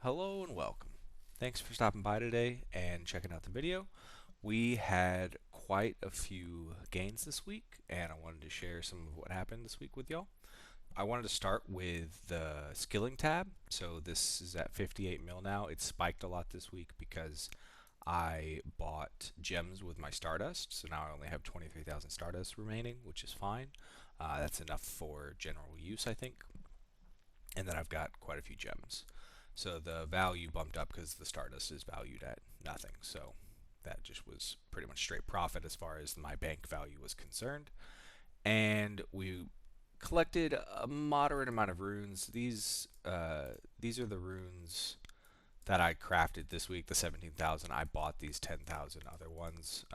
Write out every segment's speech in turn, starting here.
Hello and welcome. Thanks for stopping by today and checking out the video. We had quite a few gains this week, and I wanted to share some of what happened this week with y'all. I wanted to start with the skilling tab. So this is at 58 mil now. It spiked a lot this week because I bought gems with my Stardust. So now I only have 23,000 Stardust remaining, which is fine. That's enough for general use, I think. And then I've got quite a few gems. So the value bumped up because the Stardust is valued at nothing. So that just was pretty much straight profit as far as my bank value was concerned. And we collected a moderate amount of runes. These are the runes that I crafted this week. The 17,000. I bought these 10,000 other ones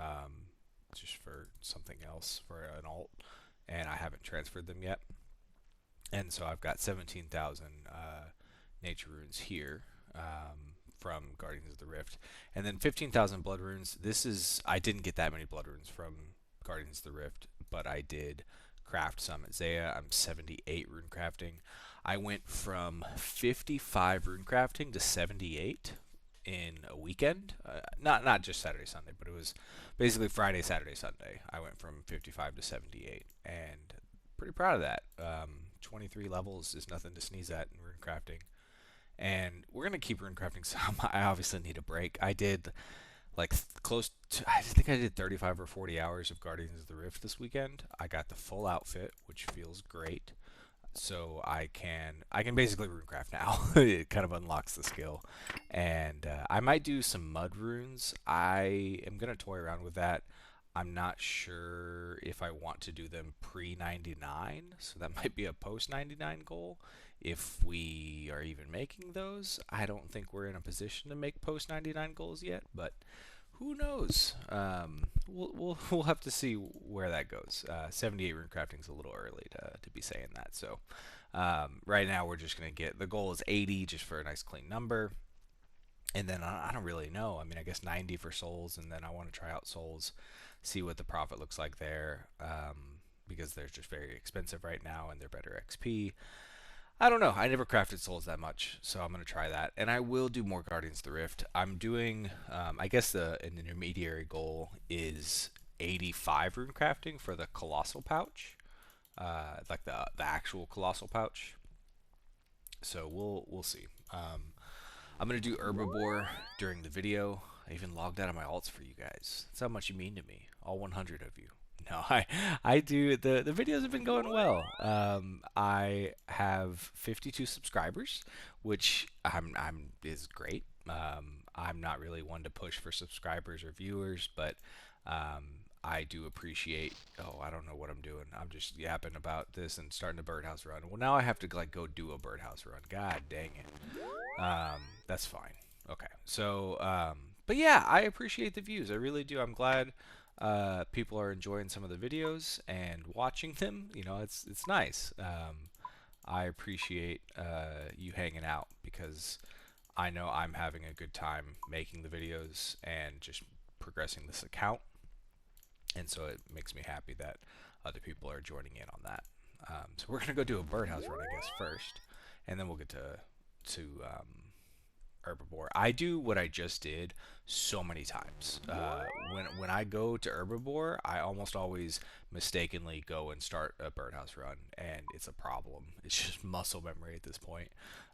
just for something else for an alt, and I haven't transferred them yet. And so I've got 17,000 nature runes here from Guardians of the Rift, and then 15,000 blood runes. I didn't get that many blood runes from Guardians of the Rift, but I did craft some at Zaya. I'm 78 rune crafting. I went from 55 rune crafting to 78 in a weekend. Not just Saturday Sunday, but it was basically Friday, Saturday, Sunday. I went from 55 to 78, and pretty proud of that. 23 levels is nothing to sneeze at in rune crafting. And we're going to keep rune crafting some. I obviously need a break. I did like close to, I think I did 35 or 40 hours of Guardians of the Rift this weekend. I got the full outfit, which feels great. So I can basically runecraft now. It kind of unlocks the skill, and I might do some mud runes. I am gonna toy around with that. I'm not sure if I want to do them pre 99, so that might be a post 99 goal. If we are even making those, I don't think we're in a position to make post 99 goals yet, but who knows? We'll have to see where that goes. 78 rune crafting is a little early to be saying that. So right now we're just gonna get the goal is 80 just for a nice clean number, and then I don't really know. I mean, I guess 90 for souls, and then I want to try out souls, see what the profit looks like there, because they're just very expensive right now and they're better XP. I don't know. I never crafted souls that much, so I'm gonna try that, and I will do more Guardians of the Rift. I'm doing, I guess an intermediary goal is 85 rune crafting for the colossal pouch, like the actual colossal pouch. So we'll see. I'm gonna do herbivore during the video. I even logged out of my alts for you guys. That's how much you mean to me, all 100 of you. No, I do. The videos have been going well. I have 52 subscribers, which I'm is great. I'm not really one to push for subscribers or viewers, but I do appreciate. Oh, I don't know what I'm doing. I'm just yapping about this and starting a birdhouse run. Well, now I have to like go do a birdhouse run. God dang it. That's fine. Okay. So, but yeah, I appreciate the views. I really do. I'm glad people are enjoying some of the videos and watching them. You know, it's nice. I appreciate you hanging out because I know I'm having a good time making the videos and just progressing this account, and so it makes me happy that other people are joining in on that. So we're gonna go do a birdhouse run, I guess, first, and then we'll get to herbivore. I do what I just did so many times. When I go to herbivore, I almost always mistakenly go and start a birdhouse run, and it's a problem. It's just muscle memory at this point.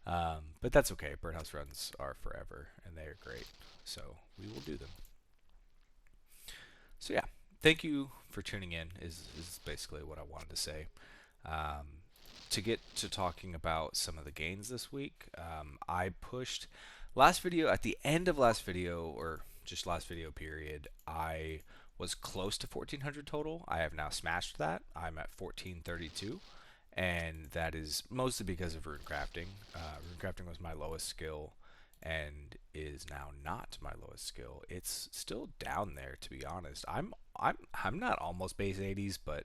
But that's okay. Birdhouse runs are forever, and they are great. So we will do them. So yeah, thank you for tuning in. Is basically what I wanted to say. Um, to get to talking about some of the gains this week, I pushed last video at the end of last video, or just last video period. I was close to 1400 total. I have now smashed that. I'm at 1432, and that is mostly because of rune crafting. Rune crafting was my lowest skill and is now not my lowest skill. It's still down there, to be honest. I'm not almost base 80s, but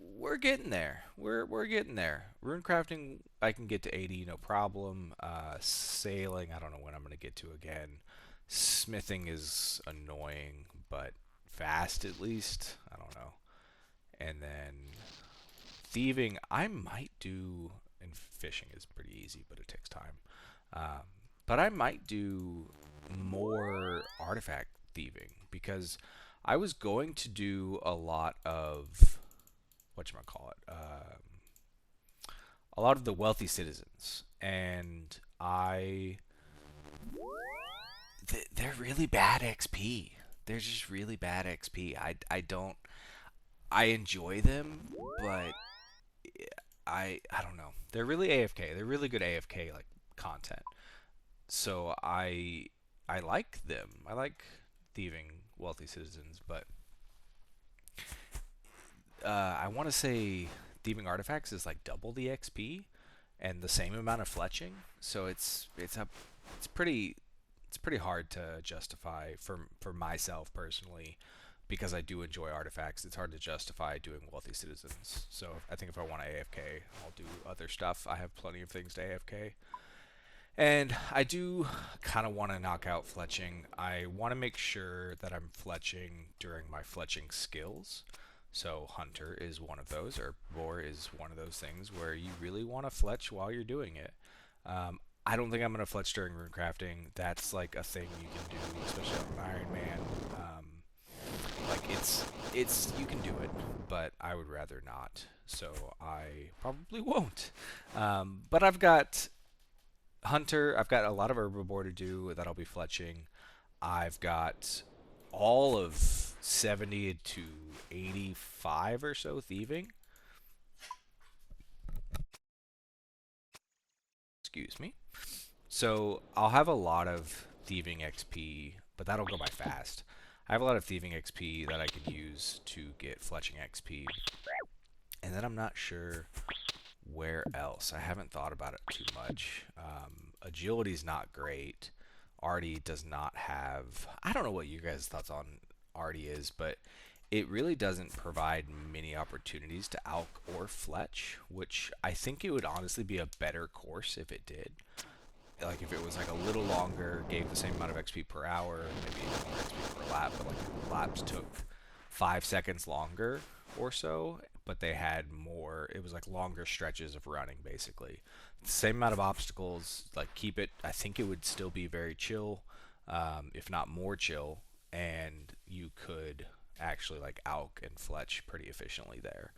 we're getting there. We're getting there. Rune crafting, I can get to 80, no problem. Sailing, I don't know when I'm gonna get to again. Smithing is annoying, but fast at least. I don't know. And then thieving, I might do. And fishing is pretty easy, but it takes time. Um, but I might do more artifact thieving because I was going to do a lot of whatchamacallit, a lot of the wealthy citizens, and they're really bad XP. They're just really bad XP. I don't I enjoy them, but I don't know. They're really AFK. They're really good AFK like content. So I like them. I like thieving wealthy citizens, but I want to say thieving artifacts is like double the XP and the same amount of fletching. So it's pretty hard to justify for myself personally because I do enjoy artifacts. It's hard to justify doing wealthy citizens. So I think if I want to AFK, I'll do other stuff. I have plenty of things to AFK. And I do kind of want to knock out fletching. I want to make sure that I'm fletching during my fletching skills. So Hunter is one of those, or Boar is one of those things where you really want to fletch while you're doing it. I don't think I'm going to fletch during rune crafting. That's like a thing you can do, especially on Iron Man. Like it's you can do it, but I would rather not. So I probably won't. But I've got Hunter, I've got a lot of herbivore to do that I'll be fletching. I've got all of 70 to 85 or so thieving. Excuse me. So I'll have a lot of thieving XP, but that'll go by fast. I have a lot of thieving XP that I could use to get fletching XP. And then I'm not sure where else. I haven't thought about it too much. Agility's not great. Artie does not have... I don't know what you guys' thoughts on Artie is, but it really doesn't provide many opportunities to Alk or Fletch, which I think it would honestly be a better course if it did. Like if it was like a little longer, gave the same amount of XP per hour, maybe more XP per lap, but like laps took 5 seconds longer or so, but they had more, it was like longer stretches of running basically. Same amount of obstacles, like keep it, I think it would still be very chill, if not more chill, and you could actually like Alk and Fletch pretty efficiently there.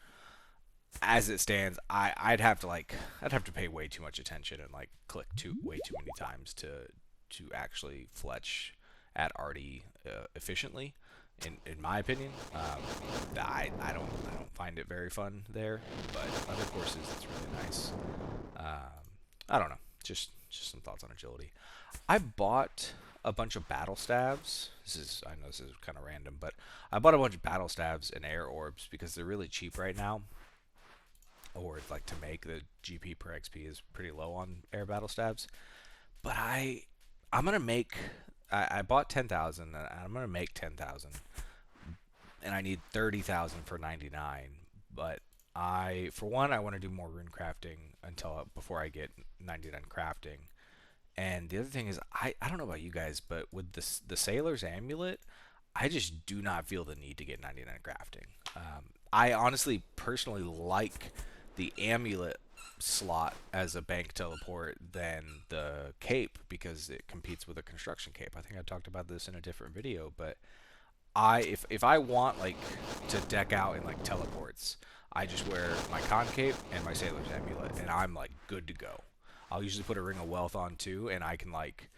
As it stands, I'd have to pay way too much attention and like click way too many times to actually Fletch at Artie efficiently. In my opinion, I don't find it very fun there, but other courses it's really nice. I don't know, just some thoughts on agility. I bought a bunch of battle stabs. I know this is kind of random, but I bought a bunch of battle stabs and air orbs because they're really cheap right now. Or like to make the GP per XP is pretty low on air battle stabs. But I'm gonna make I bought 10,000 and I'm gonna make 10,000 and I need 30,000 for 99. But for one, I want to do more rune crafting until before I get 99 crafting. And the other thing is, I don't know about you guys, but with the Sailor's Amulet, I just do not feel the need to get 99 crafting. I honestly, personally like the Amulet slot as a bank teleport than the cape because it competes with a construction cape. I think I talked about this in a different video, but if I want like to deck out in like teleports, I just wear my con cape and my Sailor's Amulet, and I'm like good to go. I'll usually put a Ring of Wealth on too, and I can like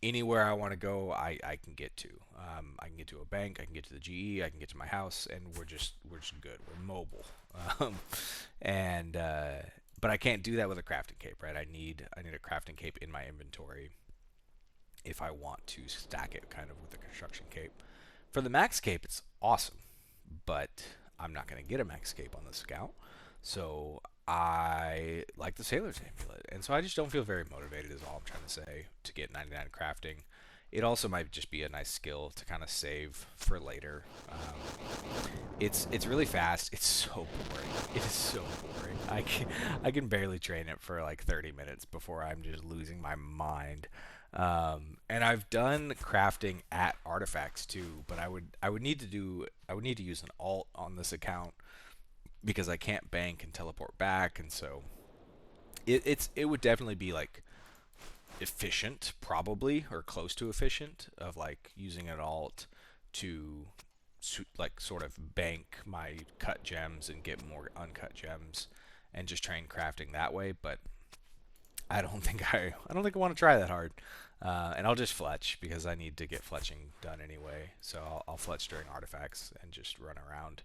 anywhere I want to go, I can get to. I can get to a bank, I can get to the GE, I can get to my house, and we're just good. We're mobile, um, and but I can't do that with a crafting cape, right? I need a crafting cape in my inventory if I want to stack it kind of with the construction cape. For the max cape, it's awesome, but I'm not going to get a max cape on the scout, so I like the Sailor's Amulet, and so I just don't feel very motivated is all I'm trying to say to get 99 crafting. It also might just be a nice skill to kind of save for later. It's really fast. It's so boring. It is so boring. I can barely train it for like 30 minutes before I'm just losing my mind. And I've done crafting at artifacts too, but I would need to use an alt on this account because I can't bank and teleport back, and so it would definitely be like efficient, probably, or close to efficient, of like using an alt to like sort of bank my cut gems and get more uncut gems and just train crafting that way. But I don't think I want to try that hard. And I'll just fletch because I need to get fletching done anyway. So I'll fletch during artifacts and just run around.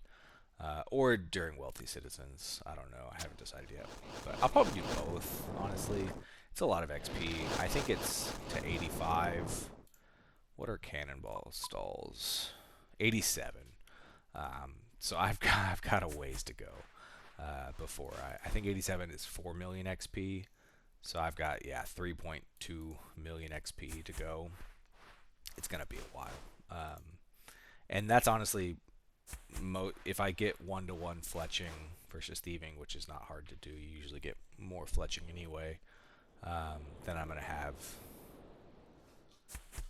Or during wealthy citizens. I don't know. I haven't decided yet. But I'll probably do both, honestly. It's a lot of XP. I think it's to 85. What are cannonball stalls? 87. So I've got a ways to go before I think 87 is 4 million XP. So I've got, yeah, 3.2 million XP to go. It's going to be a while. And that's honestly, if I get 1-to-1 fletching versus thieving, which is not hard to do, you usually get more fletching anyway, then I'm going to have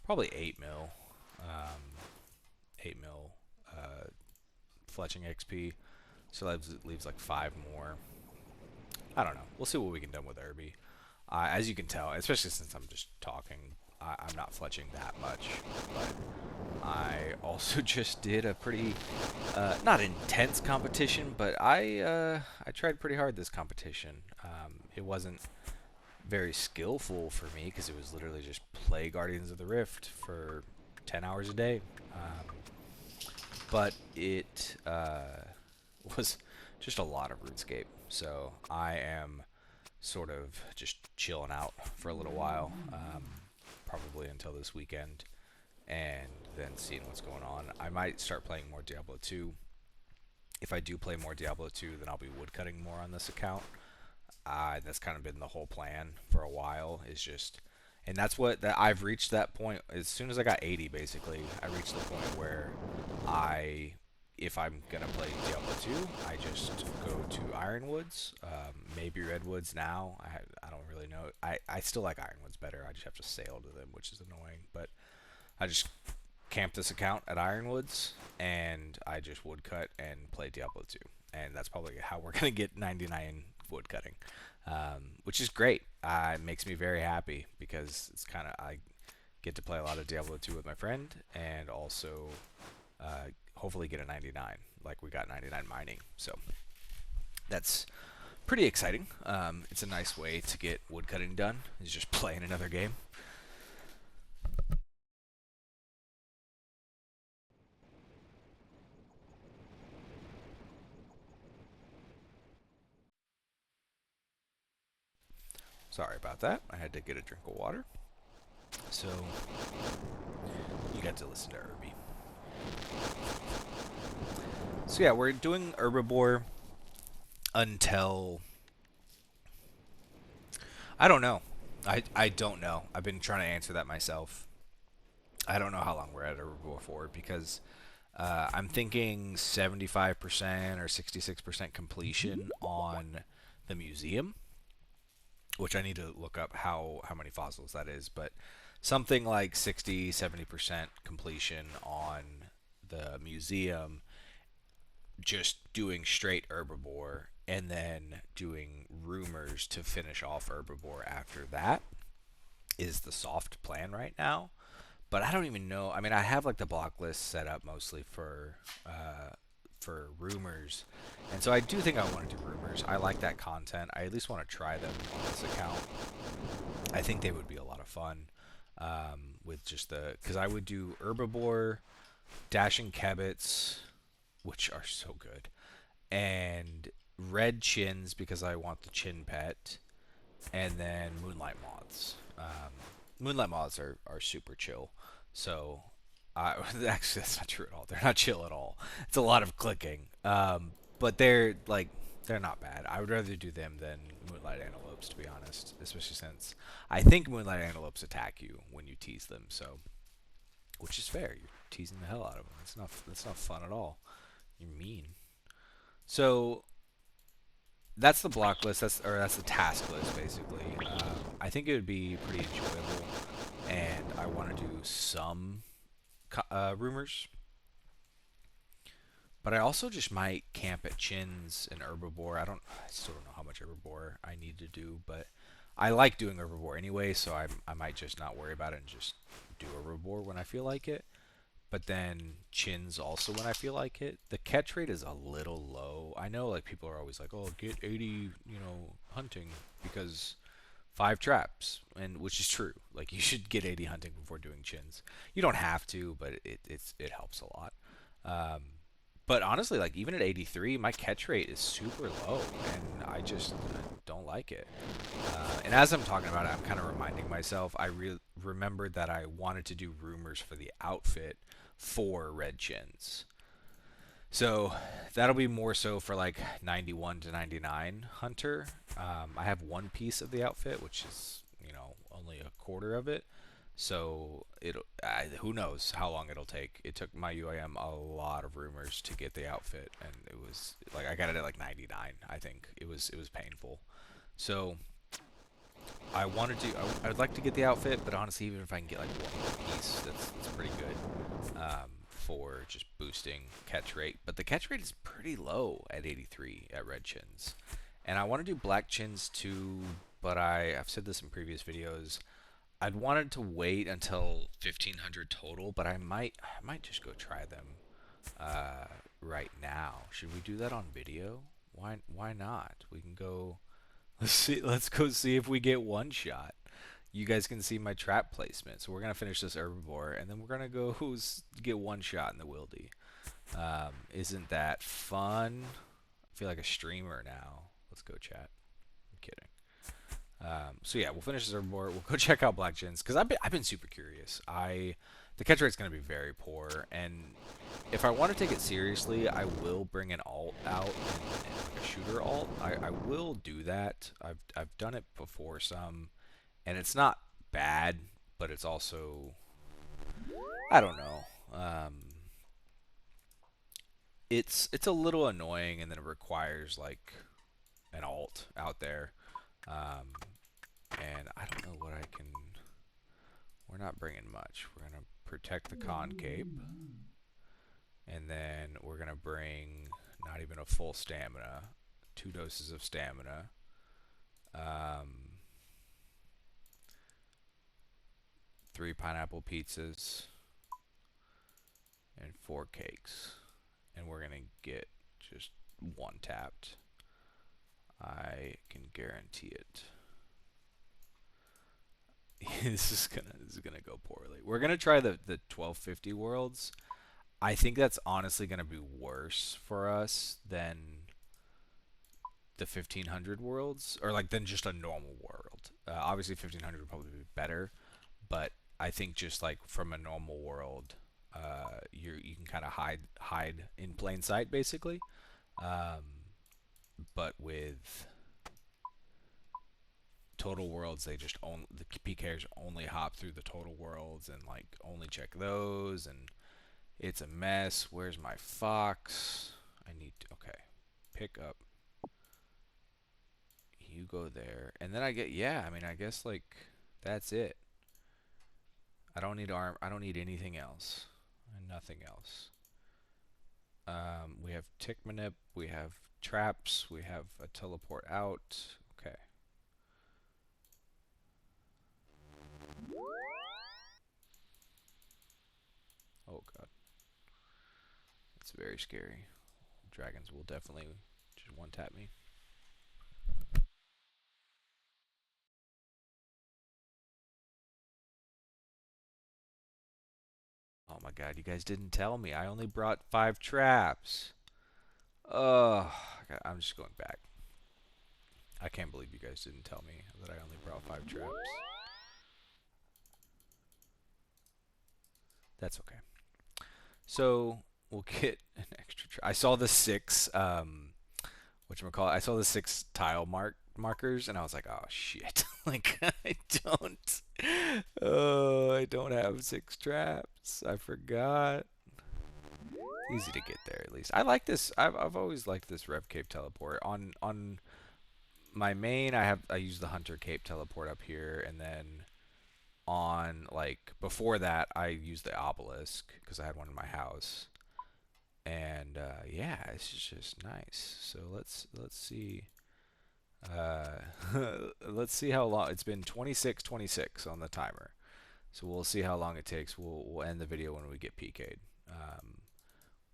probably 8 mil. 8 mil fletching XP. So that leaves like 5 more. I don't know. We'll see what we can do with Irby. As you can tell, especially since I'm just talking, I'm not fletching that much. But I also just did a pretty, not intense competition, but I tried pretty hard this competition. It wasn't very skillful for me because it was literally just play Guardians of the Rift for 10 hours a day. But it was just a lot of RuneScape. So I am sort of just chilling out for a little while, probably until this weekend, and then seeing what's going on. I might start playing more Diablo 2. If I do play more Diablo 2, then I'll be woodcutting more on this account. That's kind of been the whole plan for a while, is just, and that's what, that I've reached that point. As soon as I got 80, basically, I reached the point where if I'm gonna play Diablo 2, I just go to Ironwoods, maybe Redwoods now. I don't really know. I still like Ironwoods better. I just have to sail to them, which is annoying. But I just camp this account at Ironwoods, and I just woodcut and play Diablo 2. And that's probably how we're gonna get 99 woodcutting, which is great. It makes me very happy because it's kind of, I get to play a lot of Diablo 2 with my friend, and also hopefully get a 99, like we got 99 mining. So that's pretty exciting. It's a nice way to get woodcutting done, is just playing another game. Sorry about that. I had to get a drink of water. So you got to listen to Irby. So yeah, we're doing Herbivore until, I don't know. I don't know. I've been trying to answer that myself. I don't know how long we're at Herbivore for, because I'm thinking 75% or 66% completion on the museum, which I need to look up how many fossils that is, but something like 60-70% completion on the museum, just doing straight Herbivore, and then doing Rumors to finish off Herbivore after that is the soft plan right now. But I don't even know. I mean, I have like the block list set up mostly for Rumors, and so I do think I want to do Rumors. I like that content. I at least want to try them on this account. I think they would be a lot of fun, with just because I would do Herbivore, Dashing Kebits, which are so good, and Red Chins because I want the Chin Pet, and then Moonlight Moths. Moonlight Moths are super chill. So, actually, that's not true at all. They're not chill at all. It's a lot of clicking. But they're not bad. I would rather do them than Moonlight Antelopes, to be honest. Especially since I think Moonlight Antelopes attack you when you tease them. So, which is fair. You're teasing the hell out of them. That's not fun at all. You're mean. So that's the block list. That's the task list, basically. I think it would be pretty enjoyable, and I want to do some Rumors. But I also just might camp at Chins and Herbivore. I still don't know how much Herbivore I need to do, but I like doing Herbivore anyway, so I might just not worry about it and just do Herbivore when I feel like it. But then chins also when I feel like it. The catch rate is a little low. I know like people are always like, "Oh, get 80, hunting because 5 traps," and which is true. Like you should get 80 hunting before doing chins. You don't have to, but it helps a lot. Um, but honestly, like even at 83, my catch rate is super low, and I just don't like it. And as I'm talking about it, I'm kind of reminding myself. I remembered that I wanted to do rumors for the outfit for red chins. So that'll be more so for like 91 to 99 hunter. I have one piece of the outfit, which is only a quarter of it. So who knows how long it'll take. It took my UIM a lot of rumors to get the outfit, and it was like I got it at like 99. I think it was painful. So I would like to get the outfit, but honestly, even if I can get like one piece, that's pretty good for just boosting catch rate. But the catch rate is pretty low at 83 at red chins, and I want to do black chins too. But I've said this in previous videos. I'd wanted to wait until 1500 total, but I might just go try them right now. Should we do that on video? Why not? We can go. Let's see. Let's go see if we get one shot. You guys can see my trap placement. So we're gonna finish this herbivore, and then we're gonna go get one shot in the wildy. Isn't that fun? I feel like a streamer now. Let's go chat. I'm kidding. So yeah, we'll finish this herbivore. We'll go check out black chins because I've been super curious. The catch rate's gonna be very poor, and if I want to take it seriously, I will bring an alt out and like a shooter alt. I will do that. I've done it before some, and it's not bad, but it's also I don't know. It's a little annoying, and then it requires like an alt out there, and I don't know what I can. We're not bringing much. We're gonna protect the concave. And then we're going to bring not even a full stamina, 2 doses of stamina. 3 pineapple pizzas. And 4 cakes. And we're going to get just 1 tapped. I can guarantee it. This is gonna go poorly. We're gonna try the 1250 worlds. I think that's honestly going to be worse for us than the 1500 worlds, or like than just a normal world. Obviously, 1500 would probably be better, but I think just like from a normal world, you can kind of hide in plain sight, basically. But with total worlds, they just the PKers only hop through the total worlds and like only check those, and it's a mess. Where's my fox? I need to, okay. Pick up. You go there. And then I get, yeah, I mean, I guess like that's it. I don't need arm. I don't need anything else. Nothing else. We have tick manip. We have traps. We have a teleport out. Okay. Oh god. It's very scary. Dragons will definitely just one tap me. Oh my god, you guys didn't tell me. I only brought 5 traps. Oh, I'm just going back. I can't believe you guys didn't tell me that I only brought 5 traps. That's okay. So we'll get an extra. I saw the 6. Whatchamacallit? I saw the 6 tile markers, and I was like, oh shit! Like I don't. Oh, I don't have 6 traps. I forgot. Easy to get there at least. I like this. I've always liked this Rev Cave teleport. On my main, I use the Hunter Cape teleport up here, and then on like before that, I used the obelisk because I had one in my house. And yeah, it's just nice. So let's see. Let's see how long. It's been 26:26 on the timer. So we'll see how long it takes. We'll end the video when we get PK'd.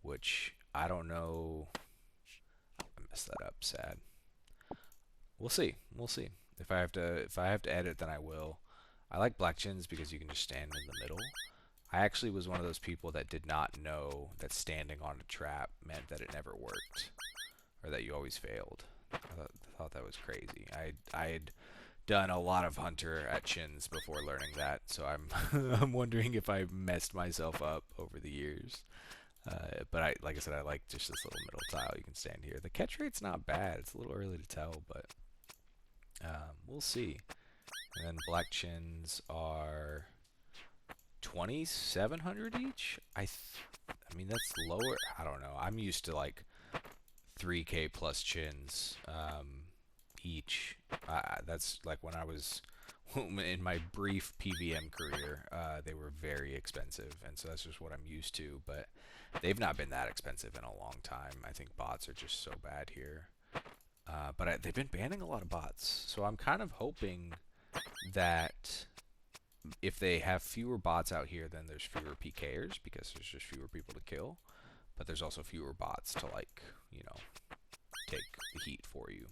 Which I don't know. I messed that up. Sad. We'll see. We'll see. If I have to edit, then I will. I like black chins because you can just stand in the middle. I actually was one of those people that did not know that standing on a trap meant that it never worked, or that you always failed. I thought that was crazy. I had done a lot of hunter at chins before learning that, so I'm I'm wondering if I messed myself up over the years. But like I said, I like just this little middle tile. You can stand here. The catch rate's not bad. It's a little early to tell, but we'll see. And then black chins are 2,700 each. I mean that's lower. I don't know. I'm used to like 3K plus chins each. That's like when I was in my brief PVM career. They were very expensive, and so that's just what I'm used to. But they've not been that expensive in a long time. I think bots are just so bad here. But they've been banning a lot of bots, so I'm kind of hoping that if they have fewer bots out here, then there's fewer PKers because there's just fewer people to kill. But there's also fewer bots to, like, you know, take the heat for you.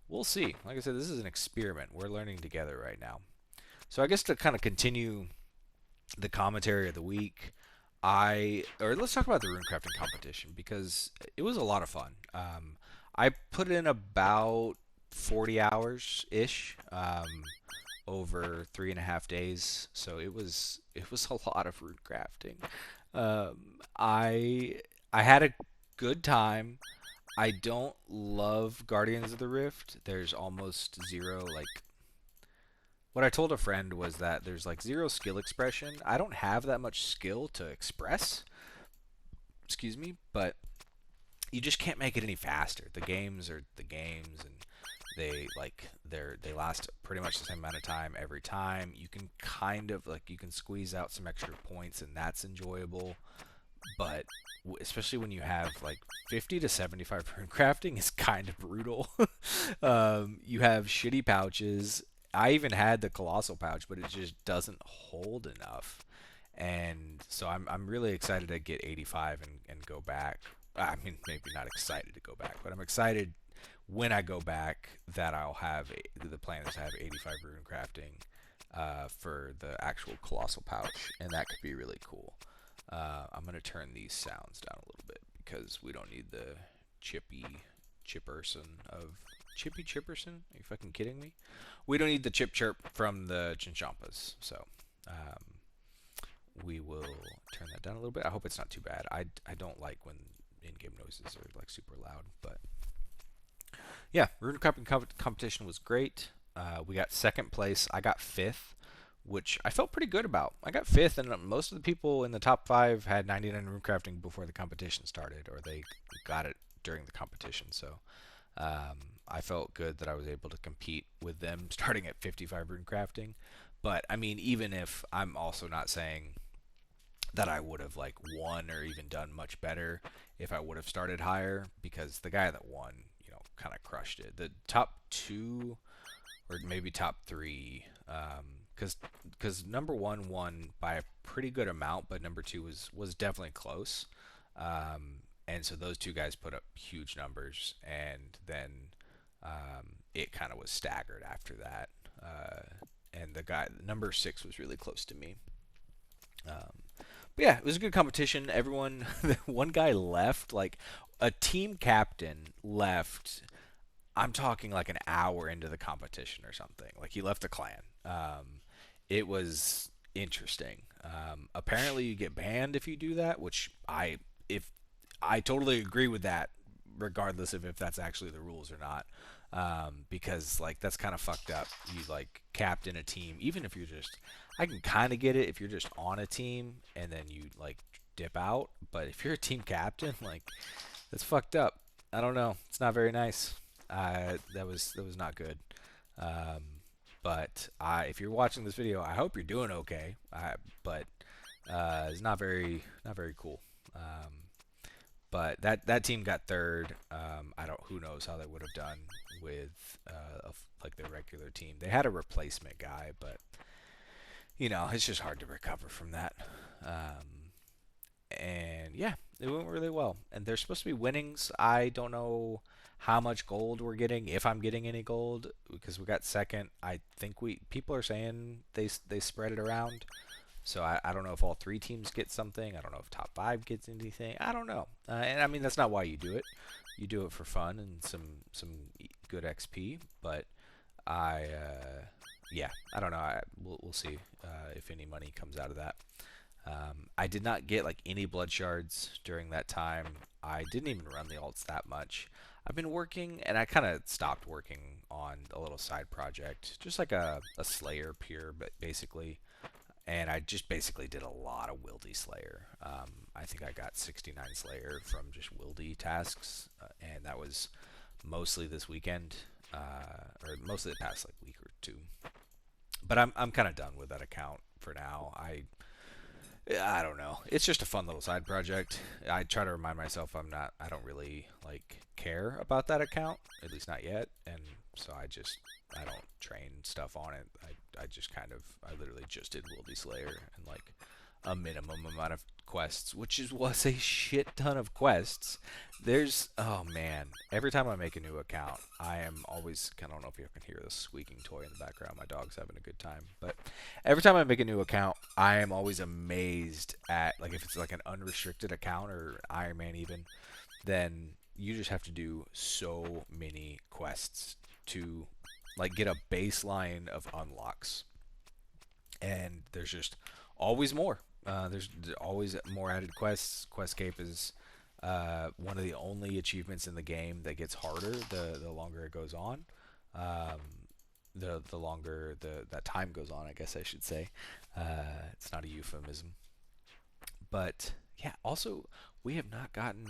We'll see. Like I said, this is an experiment. We're learning together right now. So I guess to kind of continue the commentary of the week, let's talk about the runecrafting competition because it was a lot of fun. I put in about 40 hours ish over 3.5 days, so it was a lot of runecrafting. I had a good time. I don't love Guardians of the Rift. There's almost zero, like, what I told a friend was that there's like zero skill expression. I don't have that much skill to express, excuse me, but you just can't make it any faster. The games are the games, and they last pretty much the same amount of time every time. You can kind of like you can squeeze out some extra points, and that's enjoyable. But especially when you have like 50 to 75 rune crafting is kind of brutal. You have shitty pouches. I even had the colossal pouch, but it just doesn't hold enough. And so I'm really excited to get 85 and go back. I mean, maybe not excited to go back, but I'm excited when I go back that I'll have the plan is to have 85 rune crafting for the actual colossal pouch, and that could be really cool. I'm gonna turn these sounds down a little bit because we don't need the chipperson of Chippy Chipperson. Are you fucking kidding me? We don't need the chip chirp from the Chinchampas, so we will turn that down a little bit. I hope it's not too bad. I don't like when in-game noises are like super loud, but yeah, rune crafting competition was great. We got second place. I got fifth, which I felt pretty good about. I got fifth, and most of the people in the top 5 had 99 rune crafting before the competition started, or they got it during the competition. So I felt good that I was able to compete with them starting at 55 rune crafting. But I mean, even if I'm also not saying that I would have like won or even done much better if I would have started higher, because the guy that won, you know, kind of crushed it. The top 2 or maybe top 3, because number 1 won by a pretty good amount, but number 2 was definitely close. And so those 2 guys put up huge numbers, and then it kind of was staggered after that. And the guy number 6 was really close to me. But yeah, it was a good competition. Everyone, one guy left, like a team captain left. I'm talking like an hour into the competition or something. Like he left the clan. It was interesting. Apparently, you get banned if you do that, which I totally agree with that, regardless of if that's actually the rules or not. Because like that's kind of fucked up. You like captain a team, even if you're just, I can kind of get it if you're just on a team and then you like dip out. But if you're a team captain, like that's fucked up. I don't know. It's not very nice. That was not good. Um, but if you're watching this video, I hope you're doing okay. But it's not very cool. But that team got third. I don't. Who knows how they would have done with like their regular team. They had a replacement guy, but it's just hard to recover from that. And yeah, it went really well. And there's supposed to be winnings. I don't know how much gold we're getting, if I'm getting any gold, because we got second. I think people are saying they spread it around. So I don't know if all three teams get something. I don't know if top five gets anything. I don't know. And I mean that's not why you do it. You do it for fun and some good XP. But yeah, I don't know. We'll see if any money comes out of that. I did not get like any blood shards during that time. I didn't even run the alts that much. I've been working, and I kind of stopped working on a little side project, just like a Slayer pure, but basically. And I just basically did a lot of Wildy Slayer. I think I got 69 Slayer from just Wildy tasks, and that was mostly this weekend, or mostly the past like week or two. But I'm kind of done with that account for now. I don't know. It's just a fun little side project. I try to remind myself I don't really like care about that account, at least not yet, and so I don't train stuff on it. I literally just did Wildy Slayer and like a minimum amount of quests, which was a shit ton of quests. Oh man, every time I make a new account, I am always, I don't know if you can hear the squeaking toy in the background. My dog's having a good time. But every time I make a new account, I am always amazed at, like, if it's like an unrestricted account or Iron Man even, then you just have to do so many quests to like get a baseline of unlocks, and there's just always more. There's always more added quests. Questcape is one of the only achievements in the game that gets harder the longer it goes on. Um, the longer that time goes on, I guess I should say. It's not a euphemism. But yeah, also we have not gotten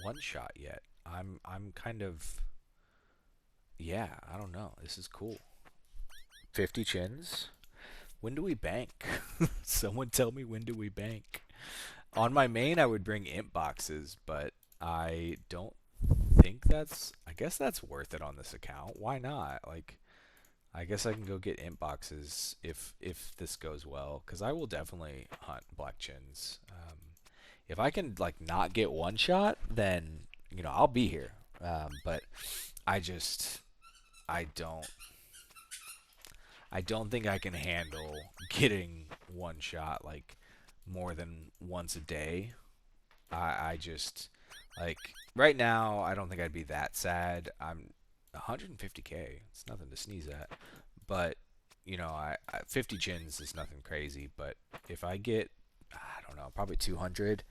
one shot yet. I'm kind of, yeah, I don't know. This is cool. 50 chins. When do we bank? Someone tell me, when do we bank? On my main, I would bring imp boxes, but I don't think I guess that's worth it on this account. Why not? Like, I guess I can go get imp boxes if this goes well, because I will definitely hunt black chins. If I can like not get one shot, then I'll be here. But I just I don't I don't think I can handle getting one shot like more than once a day. I just like right now I don't think I'd be that sad. I'm 150k. It's nothing to sneeze at. But 50 chins is nothing crazy. But if I get, I don't know, probably 200,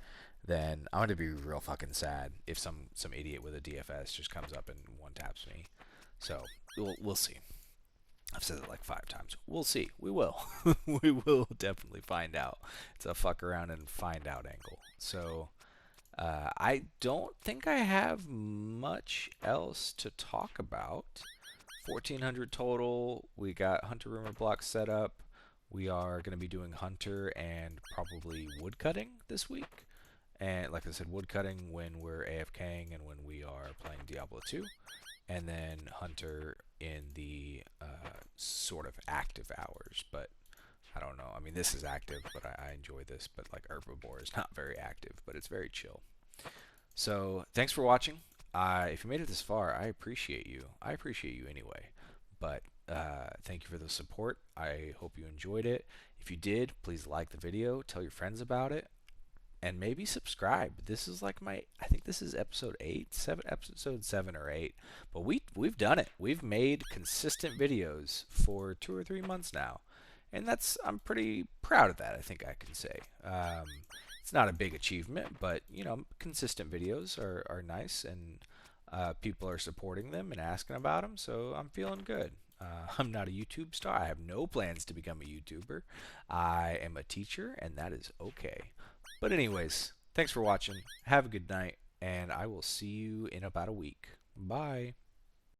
then I'm gonna be real fucking sad if some idiot with a DFS just comes up and one taps me. So we'll see. I've said it like 5 times. We'll see. We will. We will definitely find out. It's a fuck around and find out angle. So I don't think I have much else to talk about. 1400 total. We got Hunter Rumor Block set up. We are going to be doing Hunter and probably woodcutting this week. And like I said, woodcutting when we're AFKing and when we are playing Diablo 2. And then Hunter in the sort of active hours. But I don't know. I mean, this is active, but I enjoy this. But like Herbivore is not very active, but it's very chill. So thanks for watching. If you made it this far, I appreciate you. I appreciate you anyway. But thank you for the support. I hope you enjoyed it. If you did, please like the video, tell your friends about it, and maybe subscribe. This is like I think this is episode 8, episode 7 or 8. But we've done it. We've made consistent videos for 2 or 3 months now, and I'm pretty proud of that. I think I can say. It's not a big achievement, but consistent videos are nice, and people are supporting them and asking about them, so I'm feeling good. I'm not a YouTube star. I have no plans to become a YouTuber. I am a teacher, and that is okay. But anyways, thanks for watching. Have a good night, and I will see you in about a week. Bye.